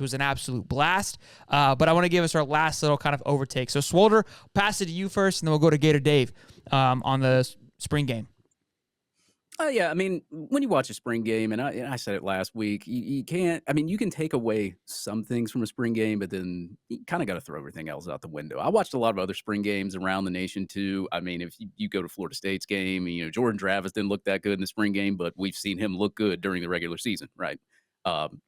was an absolute blast. But I want to give us our last little kind of overtake. So, Swolder, pass it to you first, and then we'll go to Gator Dave on the spring game. Yeah, I mean, when you watch a spring game, and I said it last week, you can't. I mean, you can take away some things from a spring game, but then you kind of got to throw everything else out the window. I watched a lot of other spring games around the nation too. I mean, if you go to Florida State's game, Jordan Travis didn't look that good in the spring game, but we've seen him look good during the regular season, right?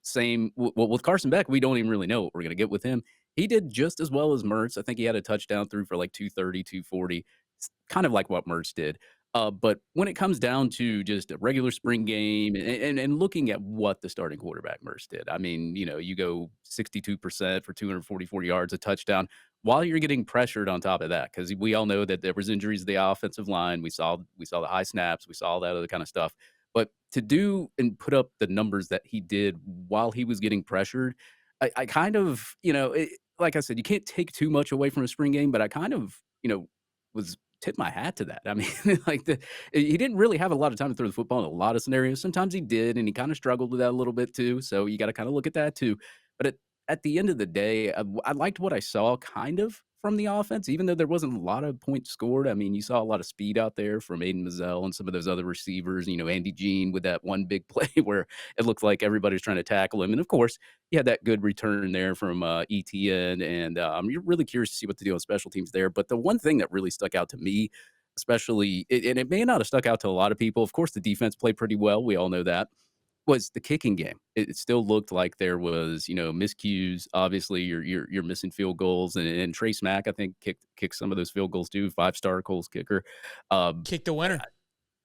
Same with Carson Beck. We don't even really know what we're going to get with him. He did just as well as Mertz. I think he had a touchdown through for like 230, 240. It's kind of like what Mertz did. But when it comes down to just a regular spring game and looking at what the starting quarterback Mertz did, I mean, you go 62% for 244 yards, a touchdown, while you're getting pressured on top of that, because we all know that there was injuries to the offensive line. We saw the high snaps, we saw all that other kind of stuff. But to do and put up the numbers that he did while he was getting pressured, I kind of, like I said, you can't take too much away from a spring game, but I kind of, was tip my hat to that. I mean, he didn't really have a lot of time to throw the football in a lot of scenarios. Sometimes he did, and he kind of struggled with that a little bit too. So you got to kind of look at that too. But at the end of the day, I liked what I saw kind of from the offense, even though there wasn't a lot of points scored. I mean, you saw a lot of speed out there from Aiden Mazzell and some of those other receivers, Andy Jean with that one big play where it looked like everybody's trying to tackle him. And of course, he had that good return there from ETN. And you're really curious to see what to do on special teams there. But the one thing that really stuck out to me, especially, and it may not have stuck out to a lot of people, of course, the defense played pretty well. We all know that. Was the kicking game. It still looked like there was, miscues. Obviously, you're missing field goals, and Trace Mack, I think, kicked some of those field goals too. 5-star Coles kicker, Kicked the winner.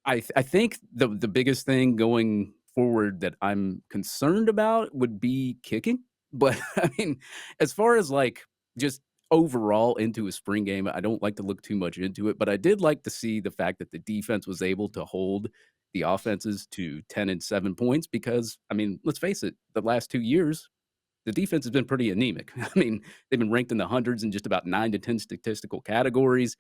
I think the biggest thing going forward that I'm concerned about would be kicking. But I mean, as far as like just overall into a spring game, I don't like to look too much into it. But I did like to see the fact that the defense was able to hold the offenses to 10 and 7 points, because, I mean, let's face it, the last 2 years, the defense has been pretty anemic. I mean, they've been ranked in the hundreds in just about 9 to 10 statistical categories.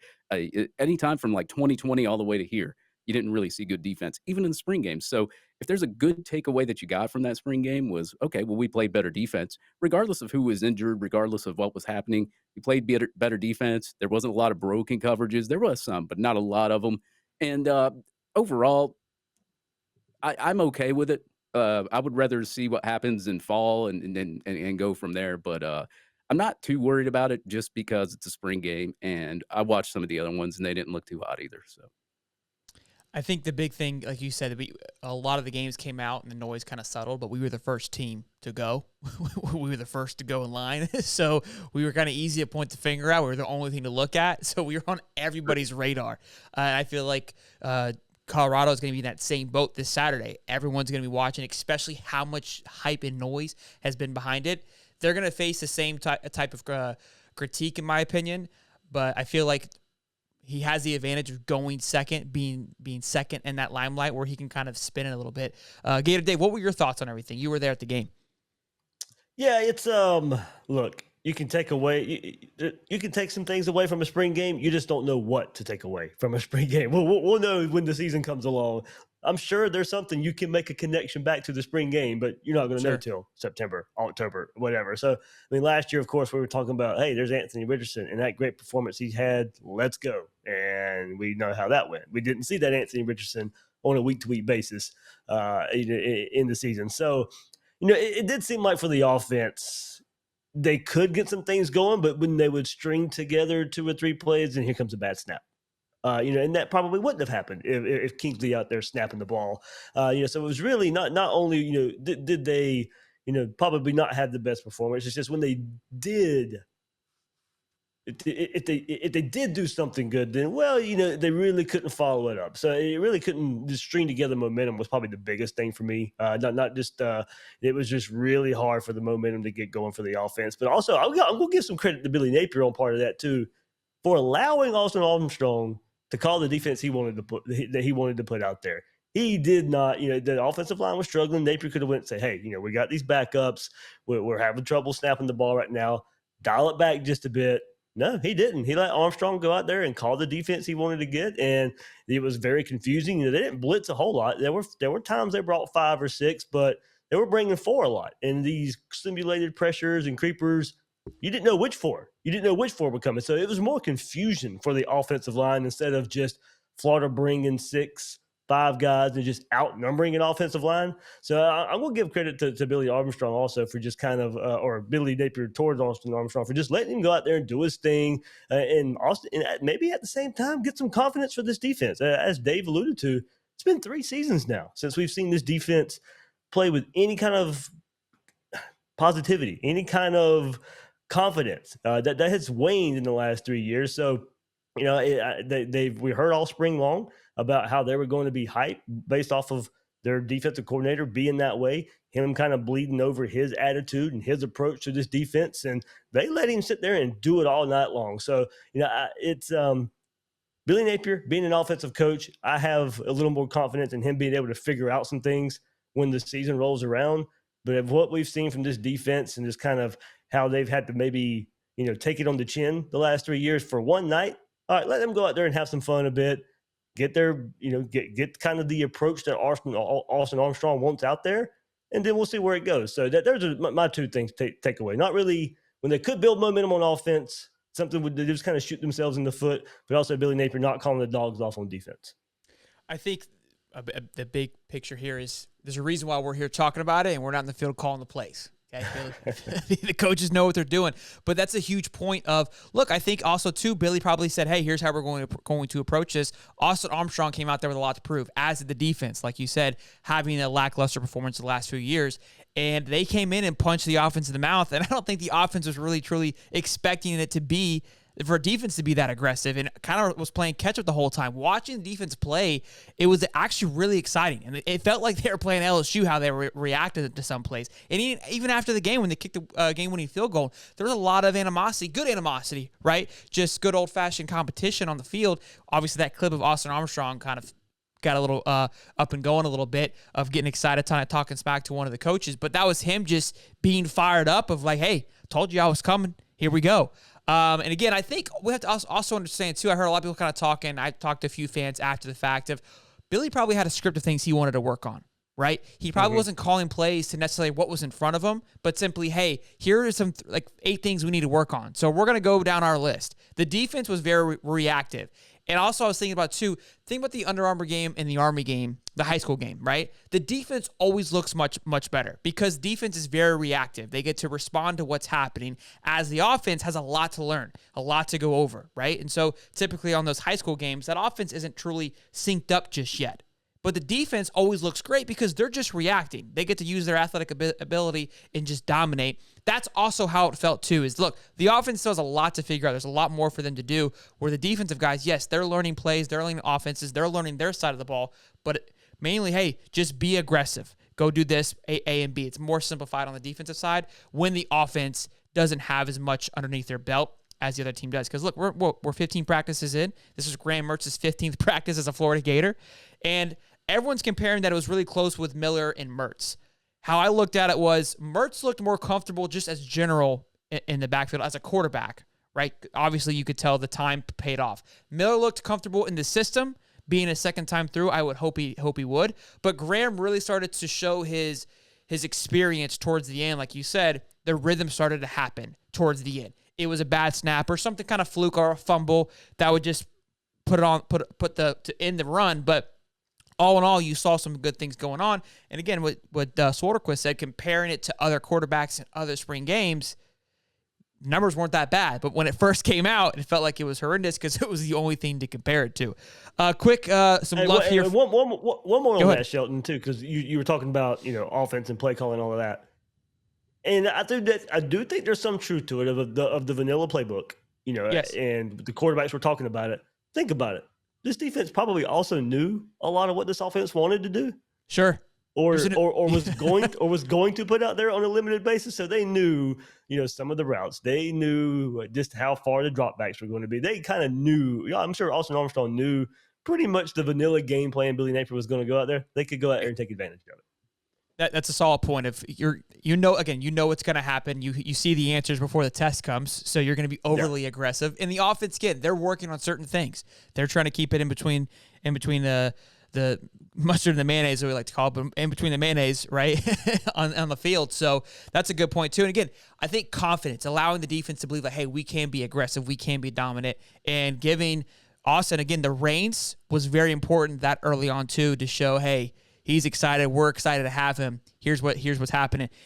Anytime from like 2020 all the way to here, you didn't really see good defense, even in the spring games. So if there's a good takeaway that you got from that spring game was, okay, well, we played better defense, regardless of who was injured, regardless of what was happening. We played better defense. There wasn't a lot of broken coverages. There was some, but not a lot of them. And overall, I'm okay with it. I would rather see what happens in fall and go from there. But I'm not too worried about it just because it's a spring game, and I watched some of the other ones and they didn't look too hot either. So I think the big thing, like you said, a lot of the games came out and the noise kind of settled, but we were the first team to go. We were the first to go in line. So we were kind of easy to point the finger at. We were the only thing to look at. So we were on everybody's radar. I feel like Colorado is going to be in that same boat this Saturday. Everyone's going to be watching, especially how much hype and noise has been behind it. They're going to face the same type of critique, in my opinion, but I feel like he has the advantage of going second, being second in that limelight where he can kind of spin it a little bit. Gator Dave, what were your thoughts on everything? You were there at the game. Yeah, it's look, you can take some things away from a spring game. You just don't know what to take away from a spring game. We'll know when the season comes along. I'm sure there's something you can make a connection back to the spring game, but you're not going to know till September, October, whatever. So, I mean, last year, of course, we were talking about, hey, there's Anthony Richardson and that great performance he had. Let's go. And we know how that went. We didn't see that Anthony Richardson on a week-to-week basis in the season. So, it did seem like for the offense, they could get some things going, but when they would string together 2 or 3 plays, and here comes a bad snap. And that probably wouldn't have happened if Kingsley out there snapping the ball. So it was really not only, did they, probably not have the best performance. It's just when they did, if they did do something good, then, they really couldn't follow it up. So it really couldn't just string together momentum was probably the biggest thing for me. Not just, it was just really hard for the momentum to get going for the offense. But also, I'm going to give some credit to Billy Napier on part of that too, for allowing Austin Armstrong to call the defense he wanted to put out there. He did not, the offensive line was struggling. Napier could have went and say, hey, we got these backups. We're having trouble snapping the ball right now. Dial it back just a bit. No, he didn't. He let Armstrong go out there and call the defense he wanted to get, and it was very confusing. They didn't blitz a whole lot. There were times they brought 5 or 6, but they were bringing four a lot. And these simulated pressures and creepers, you didn't know which four. You didn't know which four were coming. So it was more confusion for the offensive line instead of just Florida bringing 5 guys and just outnumbering an offensive line. So I'm going to give credit to Billy Armstrong also for just kind of, or Billy Napier towards Austin Armstrong for just letting him go out there and do his thing. And Austin, and maybe at the same time, get some confidence for this defense. As Dave alluded to, it's been 3 seasons now since we've seen this defense play with any kind of positivity, any kind of confidence that has waned in the last 3 years. So, we heard all spring long about how they were going to be hyped based off of their defensive coordinator being that way, him kind of bleeding over his attitude and his approach to this defense. And they let him sit there and do it all night long. So, it's Billy Napier being an offensive coach. I have a little more confidence in him being able to figure out some things when the season rolls around. But of what we've seen from this defense and just kind of how they've had to maybe, take it on the chin the last 3 years for one night, all right, let them go out there and have some fun a bit. Get their, get kind of the approach that Austin Armstrong wants out there, and then we'll see where it goes. So there's my 2 things to take away. Not really when they could build momentum on offense, something would just kind of shoot themselves in the foot, but also Billy Napier not calling the dogs off on defense. I think the big picture here is there's a reason why we're here talking about it, and we're not in the field calling the plays. Okay, the coaches know what they're doing, but that's a huge point of, look, I think also too, Billy probably said, hey, here's how we're going to approach this. Austin Armstrong came out there with a lot to prove, as did the defense, like you said, having a lackluster performance the last few years, and they came in and punched the offense in the mouth, and I don't think the offense was really truly expecting it to be, for defense to be that aggressive, and kind of was playing catch-up the whole time. Watching the defense play, it was actually really exciting, and it felt like they were playing LSU, how they reacted to some plays. And even after the game, when they kicked the game-winning field goal, there was a lot of animosity, good animosity, right? Just good old-fashioned competition on the field. Obviously, that clip of Austin Armstrong kind of got a little up and going a little bit of getting excited, talking smack to one of the coaches, but that was him just being fired up of like, hey, told you I was coming. Here we go. And again, I think we have to also understand, too, I heard a lot of people kind of talking. I talked to a few fans after the fact of Billy probably had a script of things he wanted to work on, right? He probably wasn't calling plays to necessarily what was in front of him, but simply, hey, here are some 8 things we need to work on. So we're going to go down our list. The defense was very reactive. And also I was thinking about, too, think about the Under Armour game and the Army game, the high school game, right? The defense always looks much, much better because defense is very reactive. They get to respond to what's happening as the offense has a lot to learn, a lot to go over, right? And so typically on those high school games, that offense isn't truly synced up just yet. But the defense always looks great because they're just reacting. They get to use their athletic ability and just dominate. That's also how it felt too, is look, the offense still has a lot to figure out. There's a lot more for them to do, where the defensive guys, yes, they're learning plays, they're learning offenses, they're learning their side of the ball, but mainly, hey, just be aggressive. Go do this, A and B. It's more simplified on the defensive side when the offense doesn't have as much underneath their belt as the other team does. Because look, we're 15 practices in. This is Graham Mertz's 15th practice as a Florida Gator. And everyone's comparing that it was really close with Miller and Mertz. How I looked at it was Mertz looked more comfortable just as general in the backfield as a quarterback, right? Obviously, you could tell the time paid off. Miller looked comfortable in the system. Being a second time through, I would hope he would. But Graham really started to show his experience towards the end. Like you said, the rhythm started to happen towards the end. It was a bad snap or something kind of fluke or a fumble that would just to end the run. But all in all, you saw some good things going on. And again, what Swarterquist said, comparing it to other quarterbacks in other spring games, numbers weren't that bad. But when it first came out, it felt like it was horrendous because it was the only thing to compare it to. Some love here. One more on that, Shelton, too, because you were talking about offense and play calling and all of that. And I do think there's some truth to it of the vanilla playbook. Yes. And the quarterbacks were talking about it. Think about it. This defense probably also knew a lot of what this offense wanted to do. Sure. Or was going to put out there on a limited basis. So they knew, some of the routes. They knew just how far the dropbacks were going to be. They kind of knew. I'm sure Austin Armstrong knew pretty much the vanilla game plan Billy Napier was going to go out there. They could go out there and take advantage of it. That's a solid point. If you know what's going to happen. You see the answers before the test comes, so you're going to be overly aggressive. And the offense, again, they're working on certain things. They're trying to keep it in between the the mustard and the mayonnaise, that we like to call it, but in between the mayonnaise, right, on the field. So that's a good point, too. And again, I think confidence, allowing the defense to believe that, hey, we can be aggressive, we can be dominant, and giving Austin, again, the reins was very important that early on, too, to show, hey, he's excited, we're excited to have him. Here's what's happening.